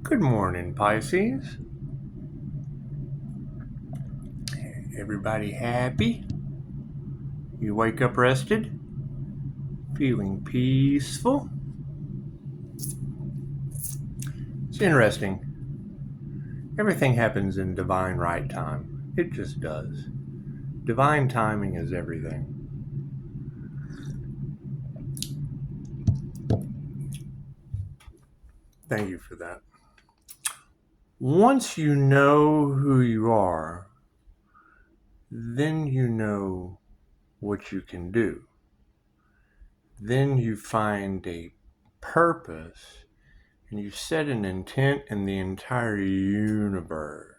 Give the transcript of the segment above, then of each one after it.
Good morning, Pisces. Everybody happy? You wake up rested? Feeling peaceful? It's interesting. Everything happens in divine right time. It just does. Divine timing is everything. Thank you for that. Once you know who you are, then you know what you can do. Then you find a purpose and you set an intent, and the entire universe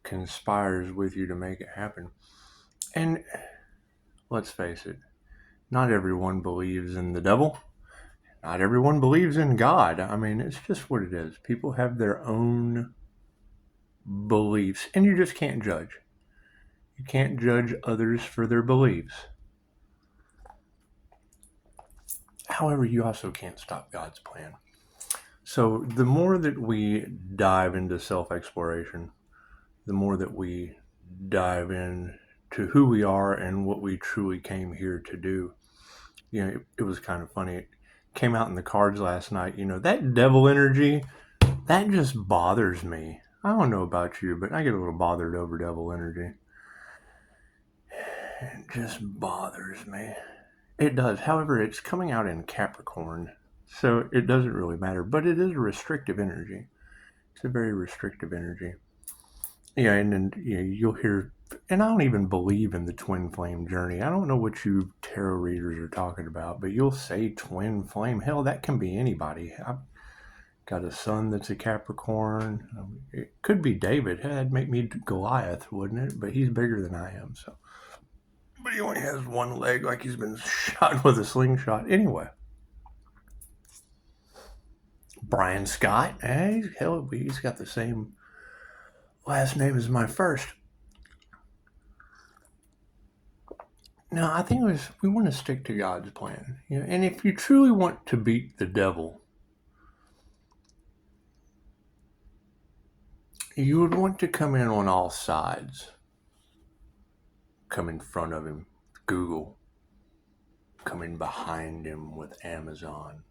conspires with you to make it happen. And let's face it, not everyone believes in the devil. Not everyone believes in God. I mean, it's just what it is. People have their own beliefs, and you just can't judge. You can't judge others for their beliefs. However, you also can't stop God's plan. So the more that we dive into self-exploration, the more that we dive in to who we are and what we truly came here to do. It was kind of funny. It came out in the cards last night. That devil energy, that just bothers me. I don't know about you, but I get a little bothered over devil energy. It just bothers me. It does. However, it's coming out in Capricorn, so it doesn't really matter. But it is a restrictive energy. It's a very restrictive energy. Yeah, and then you'll hear, and I don't even believe in the twin flame journey. I don't know what you tarot readers are talking about, but you'll say twin flame. Hell, that can be anybody. I've got a son that's a Capricorn. It could be David. That'd make me Goliath, wouldn't it? But he's bigger than I am, so. But he only has one leg, like he's been shot with a slingshot. Anyway, Brian Scott. Hell, he's got the same last name as my first. No, I think we want to stick to God's plan. And if you truly want to beat the devil, you would want to come in on all sides. Come in front of him, Google. Come in behind him with Amazon.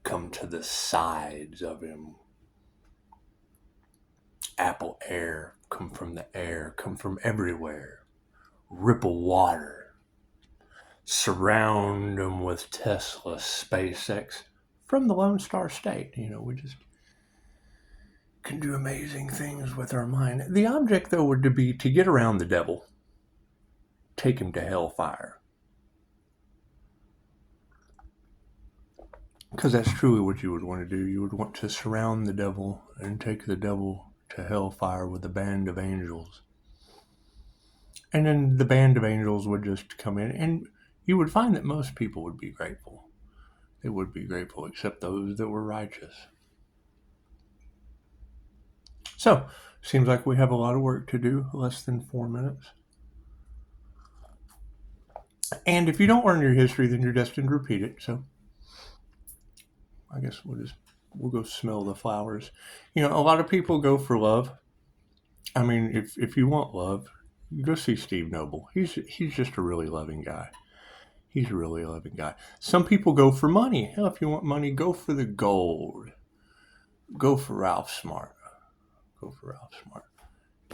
Come to the sides of him. Apple Air. Come from the air. Come from everywhere. Ripple water. Surround them with Tesla, SpaceX, from the Lone Star State. We just can do amazing things with our mind. The object, though, would be to get around the devil, take him to hellfire. Because that's truly what you would want to do. You would want to surround the devil and take the devil to hellfire with a band of angels. And then the band of angels would just come in, and you would find that most people would be grateful. They would be grateful, except those that were righteous. So, seems like we have a lot of work to do, less than 4 minutes. And if you don't learn your history, then you're destined to repeat it. So, I guess we'll go smell the flowers. A lot of people go for love. I mean, if you want love, you go see Steve Noble. He's just a really loving guy. He's a really loving guy. Some people go for money. Hell, if you want money, go for the gold. Go for Ralph Smart.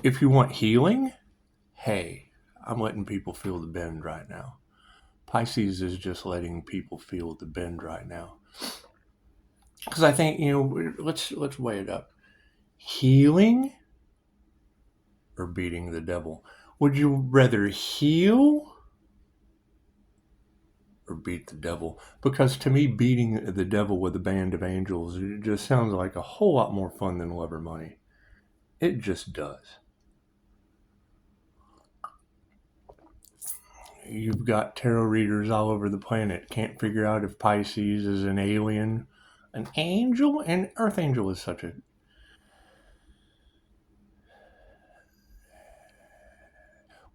If you want healing, hey, I'm letting people feel the bend right now. Pisces is just letting people feel the bend right now. Because I think, let's weigh it up. Healing or beating the devil? Would you rather heal or beat the devil? Because to me, beating the devil with a band of angels, it just sounds like a whole lot more fun than love or money. It just does. You've got tarot readers all over the planet. Can't figure out if Pisces is an alien, an angel, and Earth Angel is such a...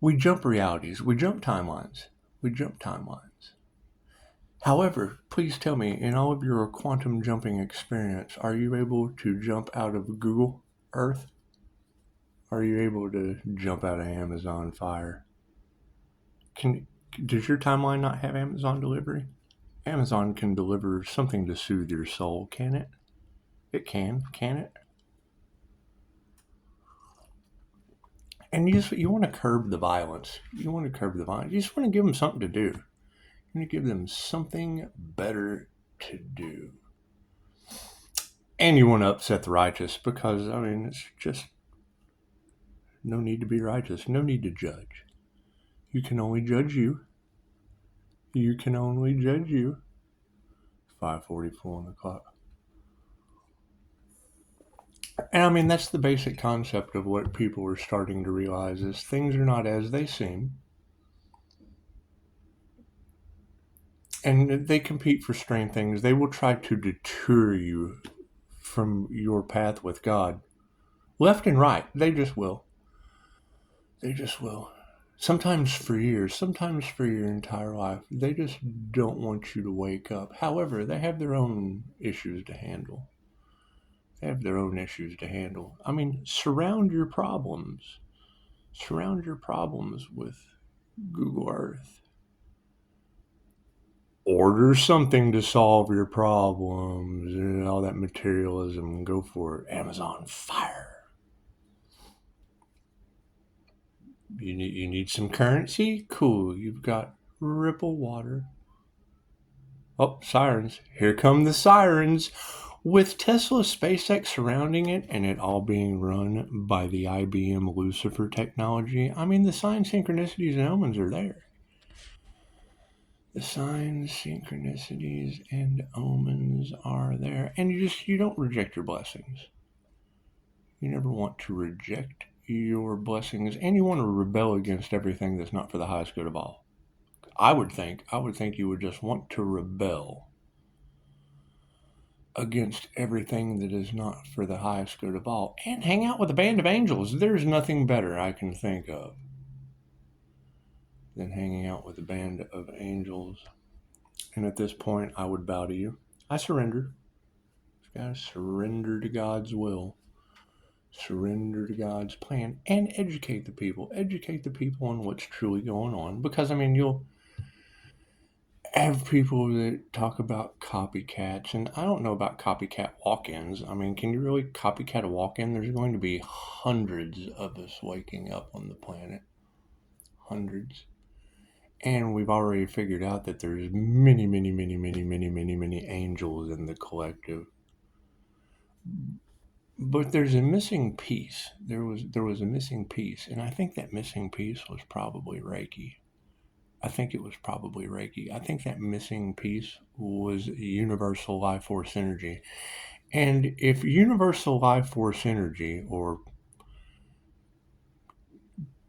We jump realities. We jump timelines. However, please tell me, in all of your quantum jumping experience, are you able to jump out of Google Earth? Are you able to jump out of Amazon Fire? Does your timeline not have Amazon delivery? Amazon can deliver something to soothe your soul, can it? It can it? And you want to curb the violence. You want to curb the violence. You just want to give them something to do. You want to give them something better to do. And you want to upset the righteous because, I mean, it's just no need to be righteous. No need to judge. You can only judge you. You can only judge you. 5:44 on the clock. And I mean, that's the basic concept of what people are starting to realize is things are not as they seem. And they compete for strange things. They will try to deter you from your path with God. Left and right. They just will. They just will. Sometimes for years, sometimes for your entire life. They just don't want you to wake up. However, they have their own issues to handle. They have their own issues to handle. I mean, surround your problems. Surround your problems with Google Earth. Order something to solve your problems and all that materialism. Go for it. Amazon Fire. You need some currency? Cool. You've got Ripple Water. Oh, sirens. Here come the sirens. With Tesla SpaceX surrounding it and it all being run by the IBM Lucifer technology, I mean, the signs, synchronicities, and omens are there. The signs, synchronicities, and omens are there. And you don't reject your blessings. You never want to reject your blessings, and you want to rebel against everything that's not for the highest good of all. I would think you would just want to rebel against everything that is not for the highest good of all and hang out with a band of angels. There's nothing better I can think of than hanging out with a band of angels. And at this point, I would bow to you. I surrender. Just gotta surrender to God's will. Surrender to God's plan and educate the people. Educate the people on what's truly going on. Because, I mean, you'll have people that talk about copycats, and I don't know about copycat walk-ins. I mean, can you really copycat a walk-in? There's going to be hundreds of us waking up on the planet. Hundreds. And we've already figured out that there's many angels in the collective. But there's a missing piece. There was a missing piece, and I think that missing piece was probably Reiki. I think that missing piece was universal life force energy. And if universal life force energy or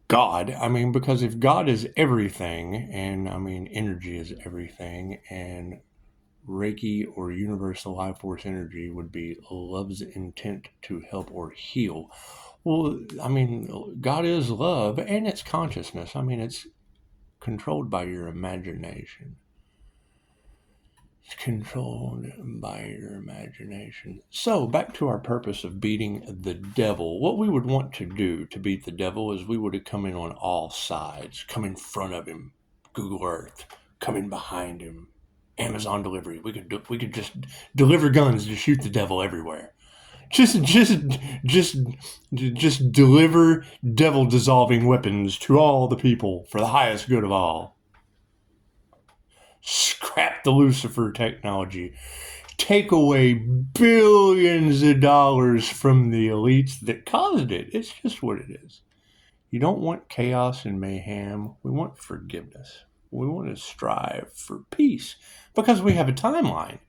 God, I mean, because if God is everything, and I mean, energy is everything, and Reiki or universal life force energy would be love's intent to help or heal. Well, I mean, God is love and it's consciousness. I mean, it's controlled by your imagination. It's controlled by your imagination. So, back to our purpose of beating the devil. What we would want to do to beat the devil is we would have come in on all sides, come in front of him, Google Earth, come in behind him, Amazon delivery. We could just deliver guns to shoot the devil everywhere. Just deliver devil dissolving weapons to all the people for the highest good of all. Scrap the Lucifer technology. Take away billions of dollars from the elites that caused it. It's just what it is. You don't want chaos and mayhem. We want forgiveness. We want to strive for peace because we have a timeline.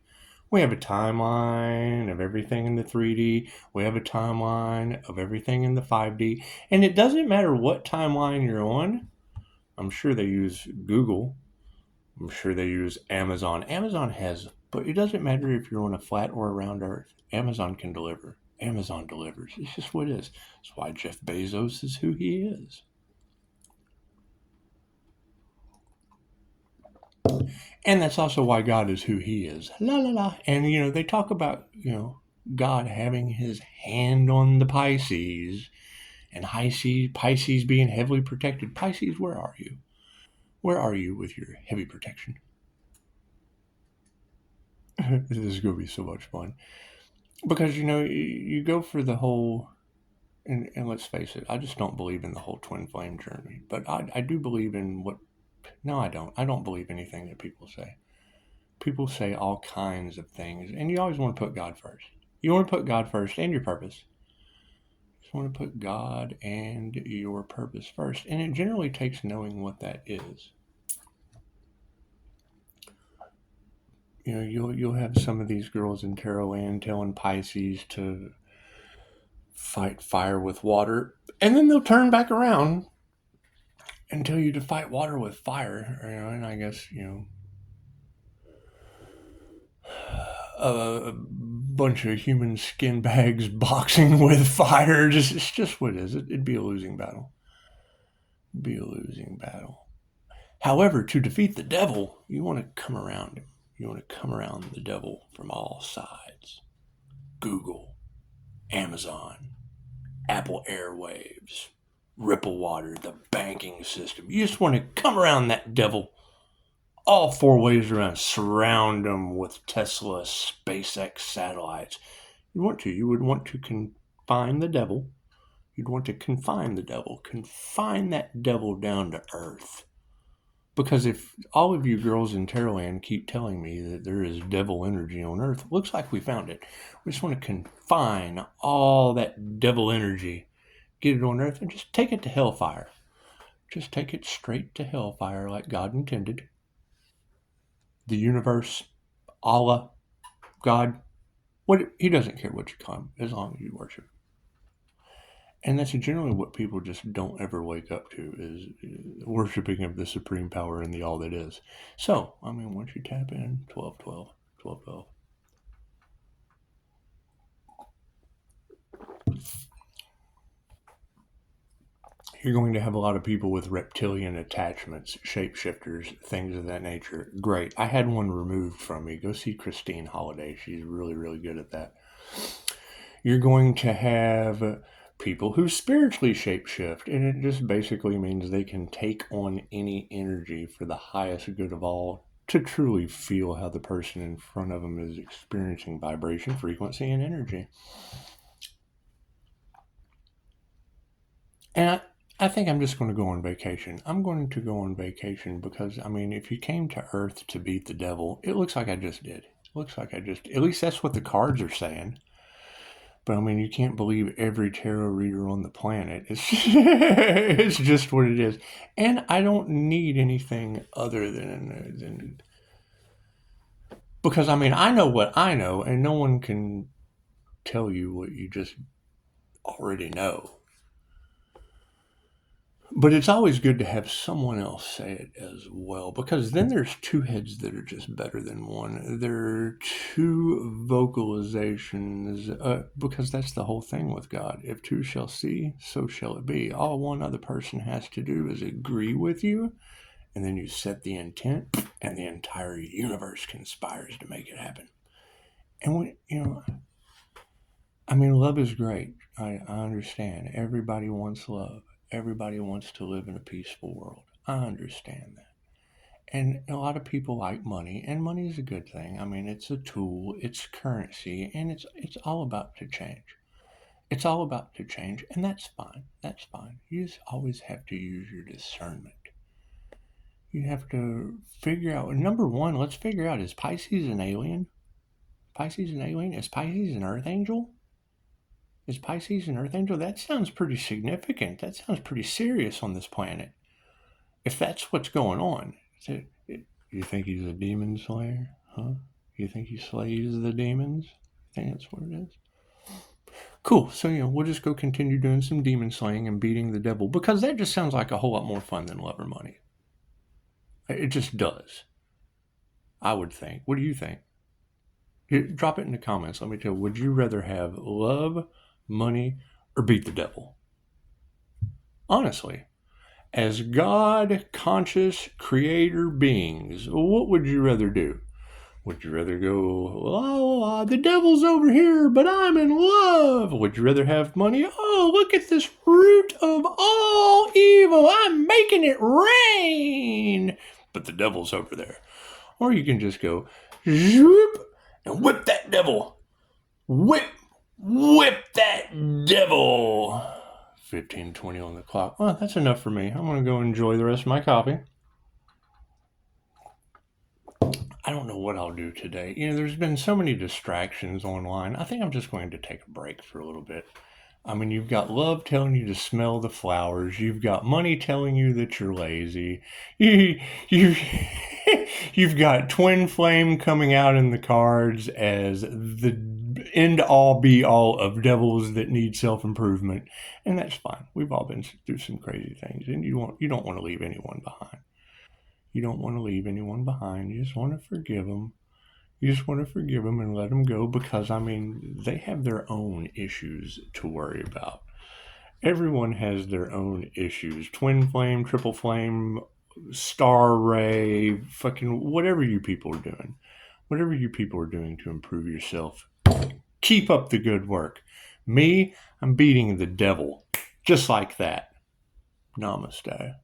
We have a timeline of everything in the 3D. We have a timeline of everything in the 5D. And it doesn't matter what timeline you're on. I'm sure they use Google. I'm sure they use Amazon. Amazon has, but it doesn't matter if you're on a flat or a round earth. Amazon can deliver. Amazon delivers. It's just what it is. That's why Jeff Bezos is who he is. And that's also why God is who he is. La la la. And, they talk about, God having his hand on the Pisces and Pisces being heavily protected. Pisces, where are you? Where are you with your heavy protection? This is going to be so much fun. Because, you go for the whole, and let's face it, I just don't believe in the whole twin flame journey. But I do believe in no, I don't. I don't believe anything that people say. People say all kinds of things, and you always want to put God first. You want to put God first and your purpose. You just want to put God and your purpose first, and it generally takes knowing what that is. You'll have some of these girls in Tarot Land telling Pisces to fight fire with water, and then they'll turn back around and tell you to fight water with fire. And I guess a bunch of human skin bags boxing with fire. It's just what it is. It'd be a losing battle. However, to defeat the devil, you want to come around him. You want to come around the devil from all sides. Google, Amazon, Apple Airwaves, Ripple Water, the banking system. You just want to come around that devil all four ways around, surround them with Tesla, SpaceX satellites. You would want to confine the devil. You'd want to confine the devil, confine that devil down to earth. Because if all of you girls in Terrorland keep telling me that there is devil energy on earth, looks like we found it. We just want to confine all that devil energy, get it on earth, and just take it to hellfire. Just take it straight to hellfire like God intended. The universe, Allah, God, he doesn't care what you call him as long as you worship. And that's generally what people just don't ever wake up to, is worshiping of the supreme power and the all that is. So, once you tap in, 12, 12, 12, 12. You're going to have a lot of people with reptilian attachments, shapeshifters, things of that nature. Great. I had one removed from me. Go see Christine Holiday. She's really, really good at that. You're going to have people who spiritually shapeshift, and it just basically means they can take on any energy for the highest good of all, to truly feel how the person in front of them is experiencing vibration, frequency, and energy. And I think I'm just going to go on vacation. I'm going to go on vacation because, if you came to Earth to beat the devil, it looks like I just did. At least that's what the cards are saying. But you can't believe every tarot reader on the planet. It's just what it is. And I don't need anything other than because I know what I know, and no one can tell you what you just already know. But it's always good to have someone else say it as well, because then there's two heads that are just better than one. There are two vocalizations, because that's the whole thing with God. If two shall see, so shall it be. All one other person has to do is agree with you, and then you set the intent, and the entire universe conspires to make it happen. And love is great. I understand. Everybody wants love. Everybody wants to live in a peaceful world. I understand that. And a lot of people like money, and money is a good thing. It's a tool, it's currency, and it's all about to change. It's all about to change, and that's fine. That's fine. You just always have to use your discernment. You have to figure out, number one, let's figure out, is Pisces an alien? Pisces an alien? Is Pisces an earth angel? Is Pisces an earth angel? That sounds pretty significant. That sounds pretty serious on this planet. If that's what's going on, you think he's a demon slayer? Huh? You think he slays the demons? I think that's what it is. Cool. So, we'll just go continue doing some demon slaying and beating the devil, because that just sounds like a whole lot more fun than love or money. It just does. I would think. What do you think? Drop it in the comments. Let me tell you, would you rather have love, money, or beat the devil? Honestly. As God conscious creator beings, what would you rather do? Would you rather go, oh, the devil's over here, but I'm in love? Would you rather have money? Oh, look at this root of all evil. I'm making it rain. But the devil's over there. Or you can just go, zoop, and whip that devil. Whip that devil. 15:20 on the clock. Well, that's enough for me. I'm going to go enjoy the rest of my coffee. I don't know what I'll do today. There's been so many distractions online. I think I'm just going to take a break for a little bit. I mean, you've got love telling you to smell the flowers. You've got money telling you that you're lazy. You've got twin flame coming out in the cards as the end all be all of devils that need self-improvement. And that's fine. We've all been through some crazy things, and you don't want to leave anyone behind. You don't want to leave anyone behind. You just want to forgive them. You just want to forgive them and let them go because, they have their own issues to worry about. Everyone has their own issues. Twin flame, triple flame, star ray, fucking whatever you people are doing. Whatever you people are doing to improve yourself, keep up the good work. Me, I'm beating the devil. Just like that. Namaste.